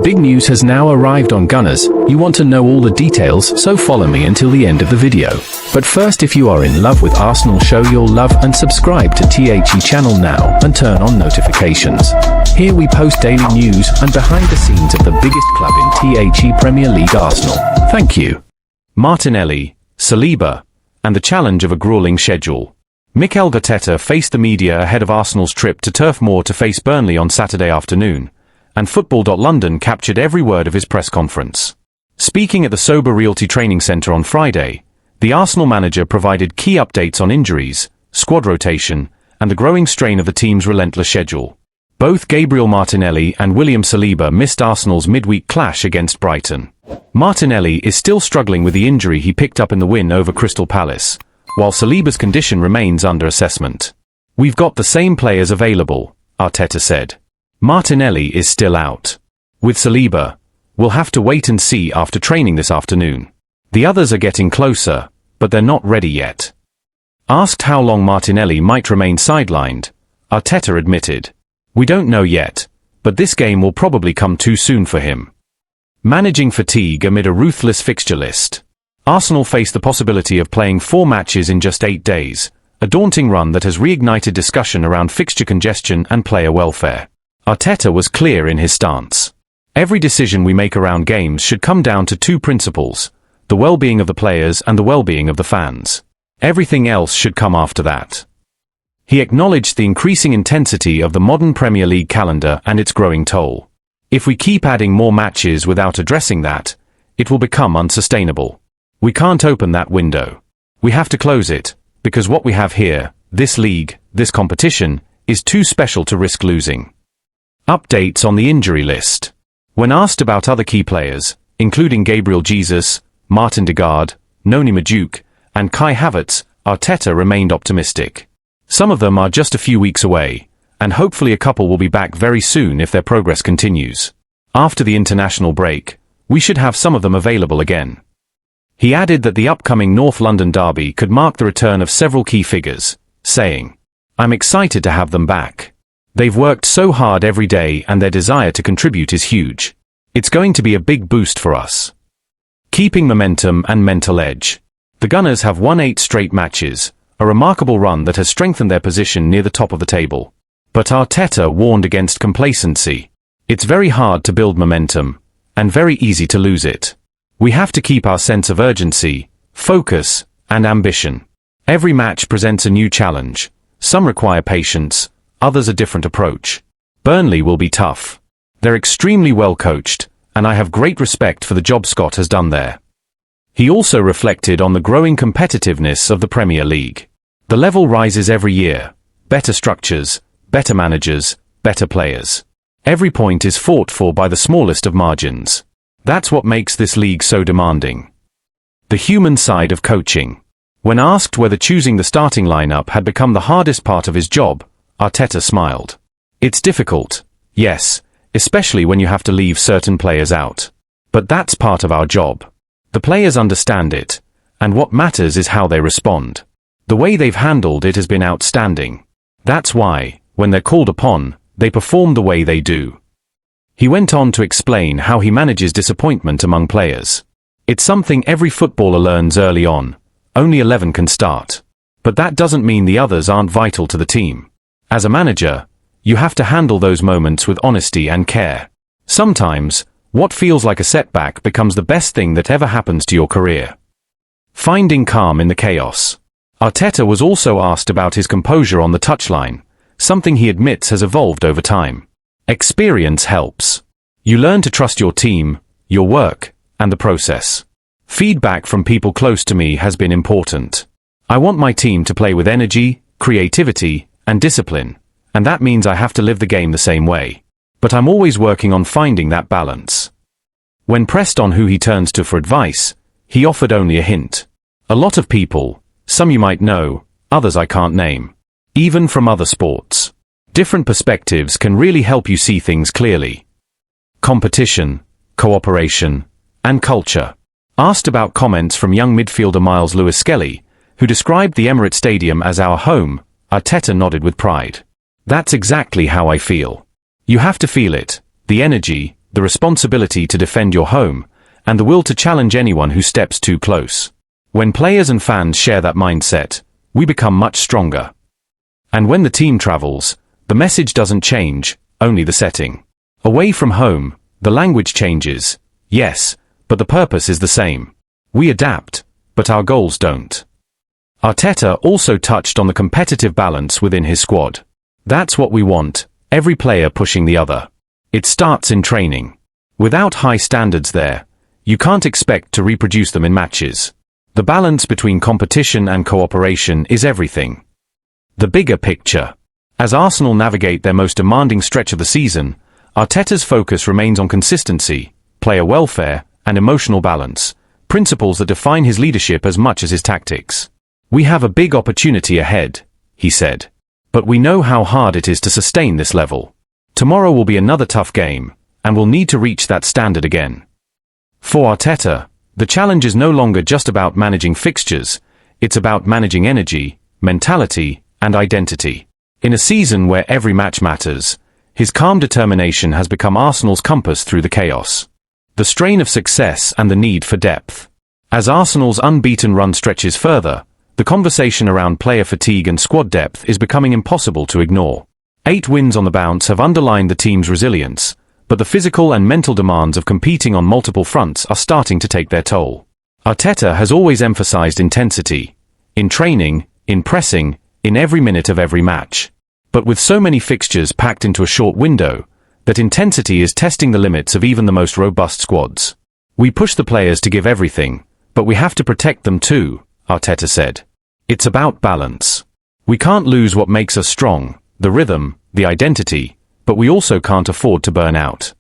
Big news has now arrived on Gunners. You want to know all the details, so follow me until the end of the video. But first, if you are in love with Arsenal, show your love and subscribe to THE channel now and turn on notifications. Here we post daily news and behind the scenes of the biggest club in THE Premier League, Arsenal. Thank you. Martinelli, Saliba, and the challenge of a grueling schedule. Mikel Arteta faced the media ahead of Arsenal's trip to Turf Moor to face Burnley on Saturday afternoon, and Football.London captured every word of his press conference. Speaking at the Sober Realty Training Centre on Friday, the Arsenal manager provided key updates on injuries, squad rotation, and the growing strain of the team's relentless schedule. Both Gabriel Martinelli and William Saliba missed Arsenal's midweek clash against Brighton. Martinelli is still struggling with the injury he picked up in the win over Crystal Palace, while Saliba's condition remains under assessment. "We've got the same players available," Arteta said. Martinelli is still out. With Saliba, we'll have to wait and see after training this afternoon. The others are getting closer, but they're not ready yet. Asked how long Martinelli might remain sidelined, Arteta admitted, "We don't know yet, but this game will probably come too soon for him." Managing fatigue amid a ruthless fixture list. Arsenal face the possibility of playing 4 matches in just 8 days, a daunting run that has reignited discussion around fixture congestion and player welfare. Arteta was clear in his stance. "Every decision we make around games should come down to 2 principles, the well-being of the players and the well-being of the fans. Everything else should come after that." He acknowledged the increasing intensity of the modern Premier League calendar and its growing toll. "If we keep adding more matches without addressing that, it will become unsustainable. We can't open that window. We have to close it, because what we have here, this league, this competition, is too special to risk losing." Updates on the injury list. When asked about other key players, including Gabriel Jesus, Martin Odegaard, Noni Madueke, and Kai Havertz, Arteta remained optimistic. "Some of them are just a few weeks away, and hopefully a couple will be back very soon if their progress continues. After the international break, we should have some of them available again." He added that the upcoming North London derby could mark the return of several key figures, saying, "I'm excited to have them back. They've worked so hard every day and their desire to contribute is huge. It's going to be a big boost for us." Keeping momentum and mental edge. The Gunners have won 8 straight matches, a remarkable run that has strengthened their position near the top of the table. But Arteta warned against complacency. "It's very hard to build momentum, and very easy to lose it. We have to keep our sense of urgency, focus, and ambition. Every match presents a new challenge. Some require patience, others a different approach. Burnley will be tough. They're extremely well coached, and I have great respect for the job Scott has done there." He also reflected on the growing competitiveness of the Premier League. "The level rises every year. Better structures, better managers, better players. Every point is fought for by the smallest of margins. That's what makes this league so demanding." The human side of coaching. When asked whether choosing the starting lineup had become the hardest part of his job, Arteta smiled. "It's difficult, yes, especially when you have to leave certain players out. But that's part of our job. The players understand it, and what matters is how they respond. The way they've handled it has been outstanding. That's why, when they're called upon, they perform the way they do." He went on to explain how he manages disappointment among players. "It's something every footballer learns early on. Only 11 can start. But that doesn't mean the others aren't vital to the team. As a manager, you have to handle those moments with honesty and care. Sometimes, what feels like a setback becomes the best thing that ever happens to your career." Finding calm in the chaos. Arteta was also asked about his composure on the touchline, something he admits has evolved over time. "Experience helps. You learn to trust your team, your work, and the process. Feedback from people close to me has been important. I want my team to play with energy, creativity, and discipline, and that means I have to live the game the same way. But I'm always working on finding that balance." When pressed on who he turns to for advice, he offered only a hint. "A lot of people, some you might know, others I can't name. Even from other sports. Different perspectives can really help you see things clearly. Competition, cooperation, and culture." Asked about comments from young midfielder Miles Lewis-Skelly, who described the Emirates Stadium as our home, Arteta nodded with pride. "That's exactly how I feel. You have to feel it, the energy, the responsibility to defend your home, and the will to challenge anyone who steps too close. When players and fans share that mindset, we become much stronger. And when the team travels, the message doesn't change, only the setting. Away from home, the language changes, yes, but the purpose is the same. We adapt, but our goals don't. Arteta also touched on the competitive balance within his squad. That's what we want, every player pushing the other. It starts in training. Without high standards there, you can't expect to reproduce them in matches. The balance between competition and cooperation is everything. The bigger picture. As Arsenal navigate their most demanding stretch of the season, Arteta's focus remains on consistency, player welfare, and emotional balance, principles that define his leadership as much as his tactics. We have a big opportunity ahead, he said. But we know how hard it is to sustain this level. Tomorrow will be another tough game, and we'll need to reach that standard again. For Arteta, the challenge is no longer just about managing fixtures, it's about managing energy, mentality, and identity. In a season where every match matters, his calm determination has become Arsenal's compass through the chaos. The strain of success and the need for depth. As Arsenal's unbeaten run stretches further, the conversation around player fatigue and squad depth is becoming impossible to ignore. 8 wins on the bounce have underlined the team's resilience, but the physical and mental demands of competing on multiple fronts are starting to take their toll. Arteta has always emphasized intensity, in training, in pressing, in every minute of every match. But with so many fixtures packed into a short window, that intensity is testing the limits of even the most robust squads. We push the players to give everything, but we have to protect them too, Arteta said. It's about balance. We can't lose what makes us strong, the rhythm, the identity, but we also can't afford to burn out.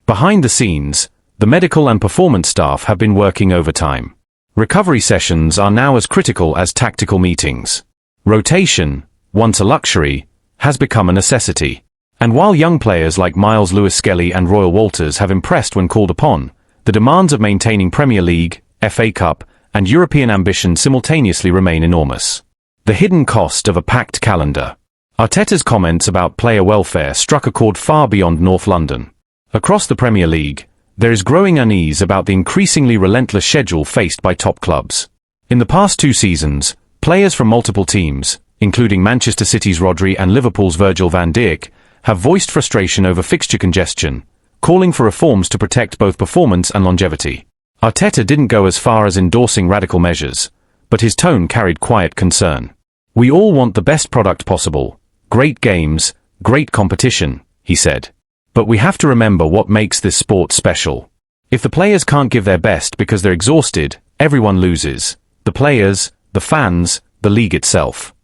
Behind the scenes, the medical and performance staff have been working overtime. Recovery sessions are now as critical as tactical meetings. Rotation, once a luxury, has become a necessity. And while young players like Miles Lewis-Skelly and Royal Walters have impressed when called upon, the demands of maintaining Premier League, FA Cup, and European ambition simultaneously remain enormous. The hidden cost of a packed calendar. Arteta's comments about player welfare struck a chord far beyond North London. Across the Premier League, there is growing unease about the increasingly relentless schedule faced by top clubs. In the past 2 seasons, players from multiple teams, including Manchester City's Rodri and Liverpool's Virgil van Dijk, have voiced frustration over fixture congestion, calling for reforms to protect both performance and longevity. Arteta didn't go as far as endorsing radical measures, but his tone carried quiet concern. We all want the best product possible, great games, great competition, he said. But we have to remember what makes this sport special. If the players can't give their best because they're exhausted, everyone loses. The players, the fans, the league itself.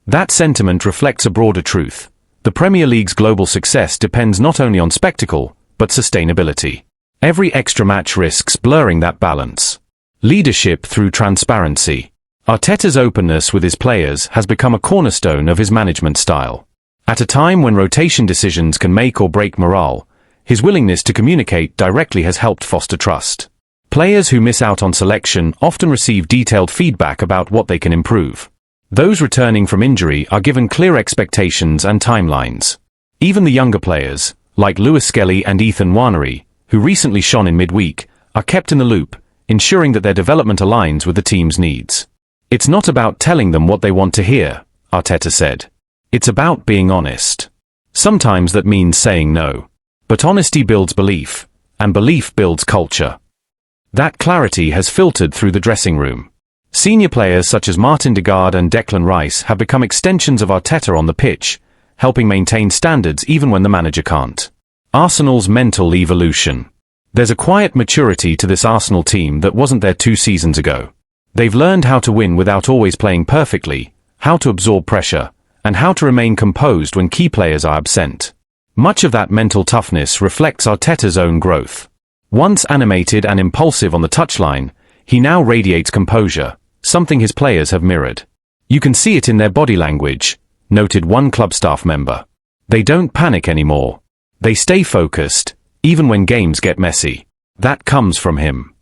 That sentiment reflects a broader truth. The Premier League's global success depends not only on spectacle, but sustainability. Every extra match risks blurring that balance. Leadership through transparency. Arteta's openness with his players has become a cornerstone of his management style. At a time when rotation decisions can make or break morale, his willingness to communicate directly has helped foster trust. Players who miss out on selection often receive detailed feedback about what they can improve. Those returning from injury are given clear expectations and timelines. Even the younger players, like Lewis-Skelly and Ethan Nwaneri, who recently shone in midweek, are kept in the loop, ensuring that their development aligns with the team's needs. It's not about telling them what they want to hear, Arteta said. It's about being honest. Sometimes that means saying no. But honesty builds belief, and belief builds culture. That clarity has filtered through the dressing room. Senior players such as Martin Odegaard and Declan Rice have become extensions of Arteta on the pitch, helping maintain standards even when the manager can't. Arsenal's mental evolution. There's a quiet maturity to this Arsenal team that wasn't there 2 seasons ago. They've learned how to win without always playing perfectly, how to absorb pressure, and how to remain composed when key players are absent. Much of that mental toughness reflects Arteta's own growth. Once animated and impulsive on the touchline, he now radiates composure, something his players have mirrored. You can see it in their body language, noted one club staff member. They don't panic anymore. They stay focused, even when games get messy. That comes from him.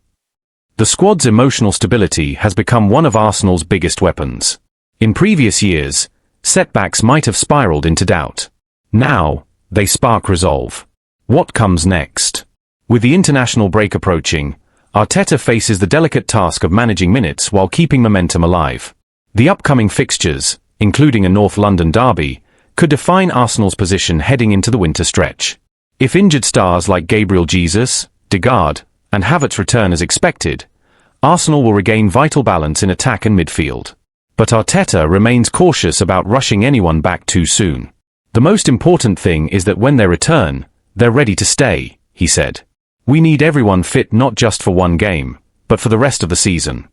The squad's emotional stability has become one of Arsenal's biggest weapons. In previous years, setbacks might have spiraled into doubt. Now, they spark resolve. What comes next? With the international break approaching, Arteta faces the delicate task of managing minutes while keeping momentum alive. The upcoming fixtures, including a North London derby, could define Arsenal's position heading into the winter stretch. If injured stars like Gabriel Jesus, Degarde, and Havertz return as expected, Arsenal will regain vital balance in attack and midfield. But Arteta remains cautious about rushing anyone back too soon. The most important thing is that when they return, they're ready to stay, he said. We need everyone fit not just for one game, but for the rest of the season.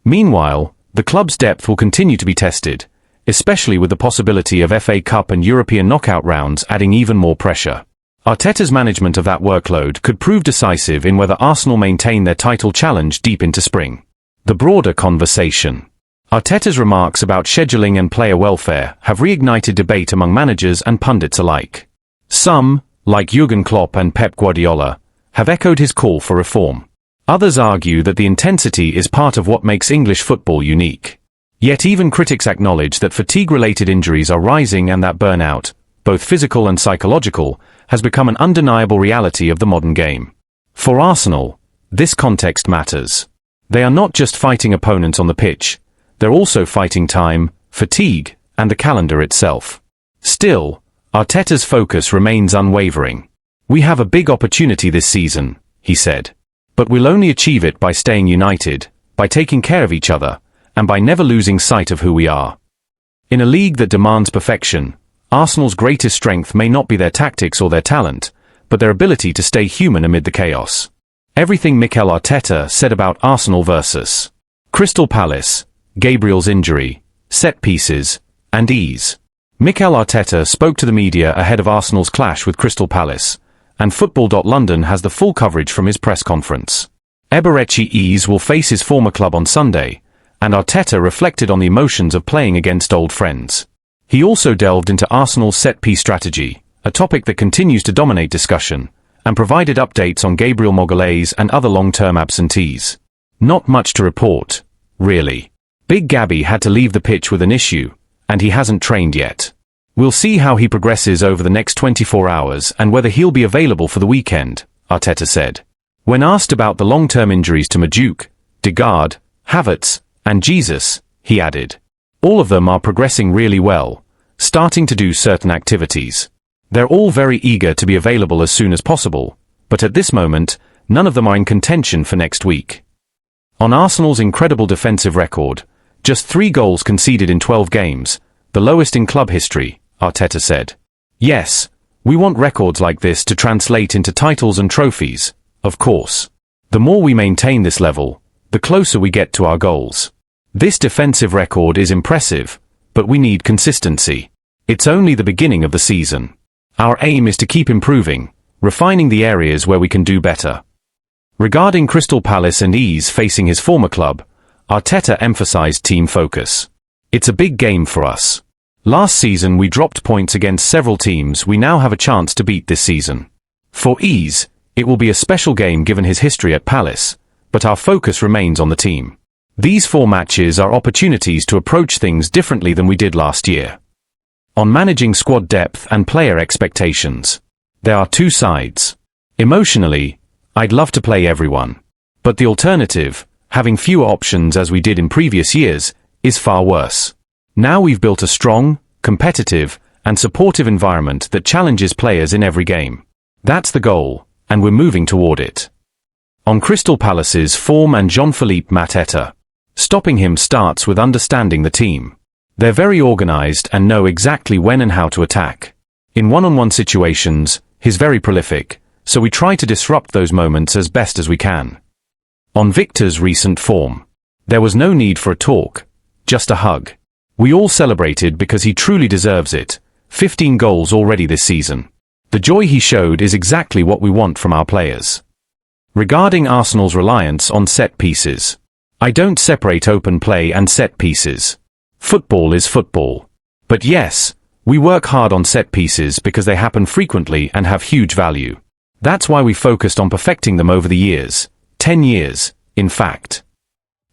Meanwhile, the club's depth will continue to be tested, especially with the possibility of FA Cup and European knockout rounds adding even more pressure. Arteta's management of that workload could prove decisive in whether Arsenal maintain their title challenge deep into spring. The broader conversation. Arteta's remarks about scheduling and player welfare have reignited debate among managers and pundits alike. Some, like Jurgen Klopp and Pep Guardiola, have echoed his call for reform. Others argue that the intensity is part of what makes English football unique. Yet even critics acknowledge that fatigue-related injuries are rising and that burnout, both physical and psychological, has become an undeniable reality of the modern game. For Arsenal, this context matters. They are not just fighting opponents on the pitch, they're also fighting time, fatigue, and the calendar itself. Still, Arteta's focus remains unwavering. We have a big opportunity this season, he said. But we'll only achieve it by staying united, by taking care of each other, and by never losing sight of who we are. In a league that demands perfection, Arsenal's greatest strength may not be their tactics or their talent, but their ability to stay human amid the chaos. Everything Mikel Arteta said about Arsenal versus Crystal Palace, Gabriel's injury, set pieces, and ease. Mikel Arteta spoke to the media ahead of Arsenal's clash with Crystal Palace, and Football.London has the full coverage from his press conference. Eberechi Eze will face his former club on Sunday, and Arteta reflected on the emotions of playing against old friends. He also delved into Arsenal's set-piece strategy, a topic that continues to dominate discussion, and provided updates on Gabriel Magalhaes and other long-term absentees. Not much to report, really. Big Gabby had to leave the pitch with an issue, and he hasn't trained yet. We'll see how he progresses over the next 24 hours and whether he'll be available for the weekend, Arteta said. When asked about the long-term injuries to Majuk, Degarde, Havertz, and Jesus, he added, all of them are progressing really well, starting to do certain activities. They're all very eager to be available as soon as possible, but at this moment, none of them are in contention for next week. On Arsenal's incredible defensive record, just 3 goals conceded in 12 games, the lowest in club history, Arteta said. Yes, we want records like this to translate into titles and trophies, of course. The more we maintain this level, the closer we get to our goals. This defensive record is impressive, but we need consistency. It's only the beginning of the season. Our aim is to keep improving, refining the areas where we can do better. Regarding Crystal Palace and Eze facing his former club, Arteta emphasized team focus. It's a big game for us. Last season we dropped points against several teams we now have a chance to beat this season. For Eze, it will be a special game given his history at Palace, but our focus remains on the team. These 4 matches are opportunities to approach things differently than we did last year. On managing squad depth and player expectations, there are 2 sides. Emotionally, I'd love to play everyone. But the alternative, having fewer options as we did in previous years, is far worse. Now we've built a strong, competitive, and supportive environment that challenges players in every game. That's the goal, and we're moving toward it. On Crystal Palace's form and Jean-Philippe Mateta. Stopping him starts with understanding the team. They're very organized and know exactly when and how to attack. In one-on-one situations, he's very prolific, so we try to disrupt those moments as best as we can. On Victor's recent form, there was no need for a talk, just a hug. We all celebrated because he truly deserves it. 15 goals already this season. The joy he showed is exactly what we want from our players. Regarding Arsenal's reliance on set pieces, I don't separate open play and set pieces. Football is football. But yes, we work hard on set pieces because they happen frequently and have huge value. That's why we focused on perfecting them over the years, 10 years, in fact.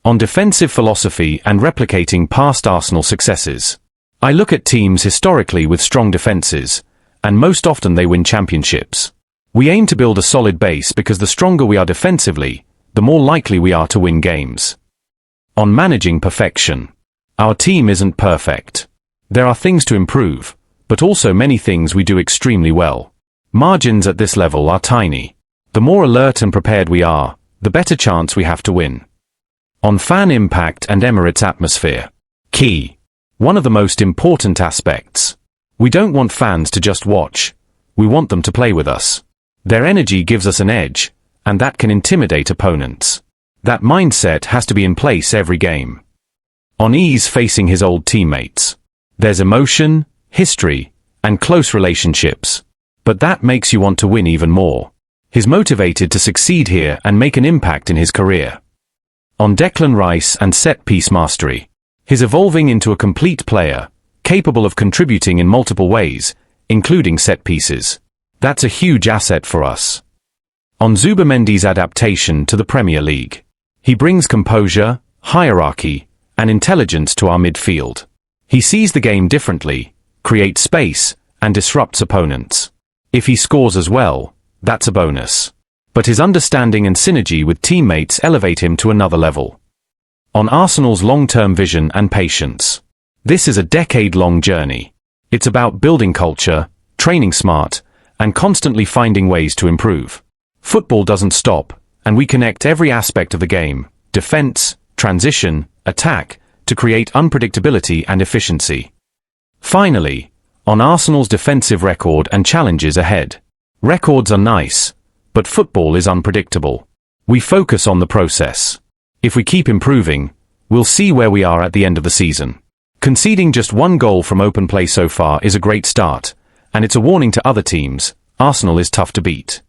On defensive philosophy and replicating past Arsenal successes. I look at teams historically with strong defenses, and most often they win championships. We aim to build a solid base because the stronger we are defensively, the more likely we are to win games. On managing perfection. Our team isn't perfect. There are things to improve, but also many things we do extremely well. Margins at this level are tiny. The more alert and prepared we are, the better chance we have to win. On fan impact and Emirates atmosphere. Key. One of the most important aspects. We don't want fans to just watch. We want them to play with us. Their energy gives us an edge, and that can intimidate opponents. That mindset has to be in place every game. On ease facing his old teammates. There's emotion, history, and close relationships. But that makes you want to win even more. He's motivated to succeed here and make an impact in his career. On Declan Rice and set-piece mastery. He's evolving into a complete player, capable of contributing in multiple ways, including set-pieces. That's a huge asset for us. On Zubimendi's adaptation to the Premier League. He brings composure, hierarchy, and intelligence to our midfield. He sees the game differently, creates space, and disrupts opponents. If he scores as well, that's a bonus. But his understanding and synergy with teammates elevate him to another level. On Arsenal's long-term vision and patience. This is a decade-long journey. It's about building culture, training smart, and constantly finding ways to improve. Football doesn't stop, and we connect every aspect of the game, defense, transition, attack, to create unpredictability and efficiency. Finally, on Arsenal's defensive record and challenges ahead. Records are nice, but football is unpredictable. We focus on the process. If we keep improving, we'll see where we are at the end of the season. Conceding just one goal from open play so far is a great start, and it's a warning to other teams. Arsenal is tough to beat.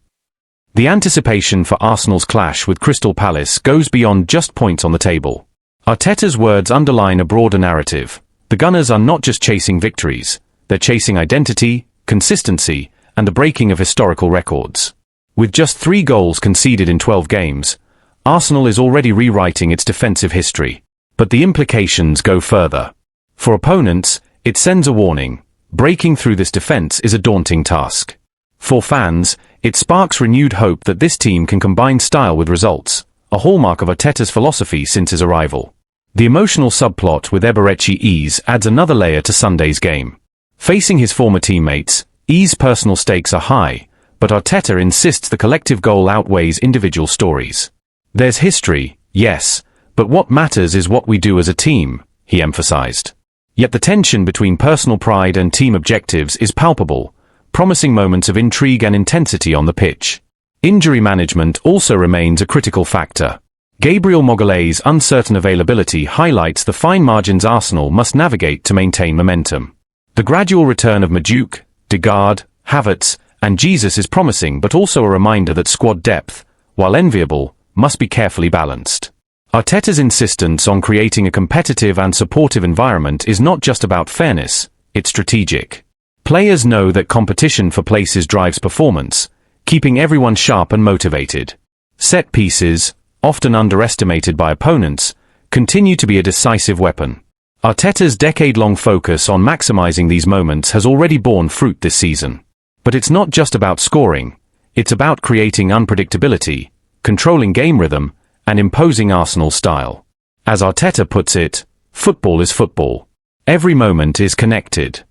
The anticipation for Arsenal's clash with Crystal Palace goes beyond just points on the table. Arteta's words underline a broader narrative. The Gunners are not just chasing victories, they're chasing identity, consistency, and the breaking of historical records. With just 3 goals conceded in 12 games, Arsenal is already rewriting its defensive history. But the implications go further. For opponents, it sends a warning. Breaking through this defense is a daunting task. For fans, it sparks renewed hope that this team can combine style with results, a hallmark of Arteta's philosophy since his arrival. The emotional subplot with Eberechi Ease adds another layer to Sunday's game. Facing his former teammates, Ease's personal stakes are high, but Arteta insists the collective goal outweighs individual stories. There's history, yes, but what matters is what we do as a team, he emphasized. Yet the tension between personal pride and team objectives is palpable, promising moments of intrigue and intensity on the pitch. Injury management also remains a critical factor. Gabriel Magalhaes' uncertain availability highlights the fine margins Arsenal must navigate to maintain momentum. The gradual return of Madueke, Degarde, Havertz, and Jesus is promising, but also a reminder that squad depth, while enviable, must be carefully balanced. Arteta's insistence on creating a competitive and supportive environment is not just about fairness, it's strategic. Players know that competition for places drives performance, keeping everyone sharp and motivated. Set pieces, often underestimated by opponents, continue to be a decisive weapon. Arteta's decade-long focus on maximizing these moments has already borne fruit this season. But it's not just about scoring, it's about creating unpredictability, controlling game rhythm, and imposing Arsenal style. As Arteta puts it, football is football. Every moment is connected.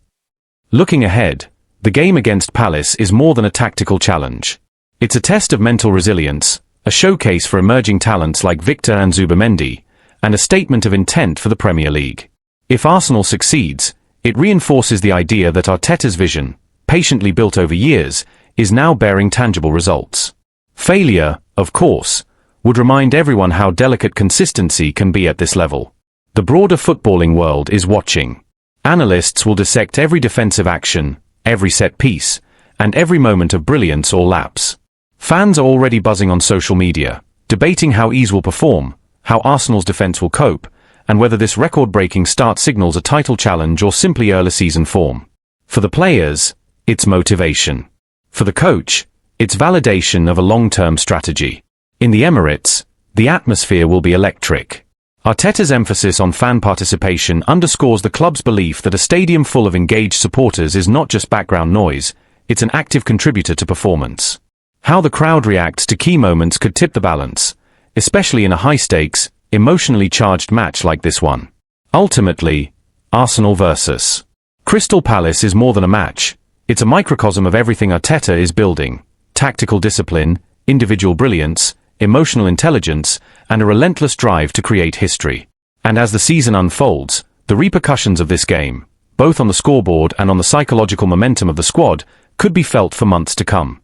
Looking ahead, the game against Palace is more than a tactical challenge. It's a test of mental resilience, a showcase for emerging talents like Victor and Zubimendi, and a statement of intent for the Premier League. If Arsenal succeeds, it reinforces the idea that Arteta's vision, patiently built over years, is now bearing tangible results. Failure, of course, would remind everyone how delicate consistency can be at this level. The broader footballing world is watching. Analysts will dissect every defensive action, every set piece, and every moment of brilliance or lapse. Fans are already buzzing on social media, debating how Ease will perform, how Arsenal's defense will cope, and whether this record-breaking start signals a title challenge or simply early season form. For the players, it's motivation. For the coach, it's validation of a long-term strategy. In the Emirates, the atmosphere will be electric. Arteta's emphasis on fan participation underscores the club's belief that a stadium full of engaged supporters is not just background noise, it's an active contributor to performance. How the crowd reacts to key moments could tip the balance, especially in a high-stakes, emotionally charged match like this one. Ultimately, Arsenal versus Crystal Palace is more than a match. It's a microcosm of everything Arteta is building: tactical discipline, individual brilliance, emotional intelligence, and a relentless drive to create history. And as the season unfolds, the repercussions of this game, both on the scoreboard and on the psychological momentum of the squad, could be felt for months to come.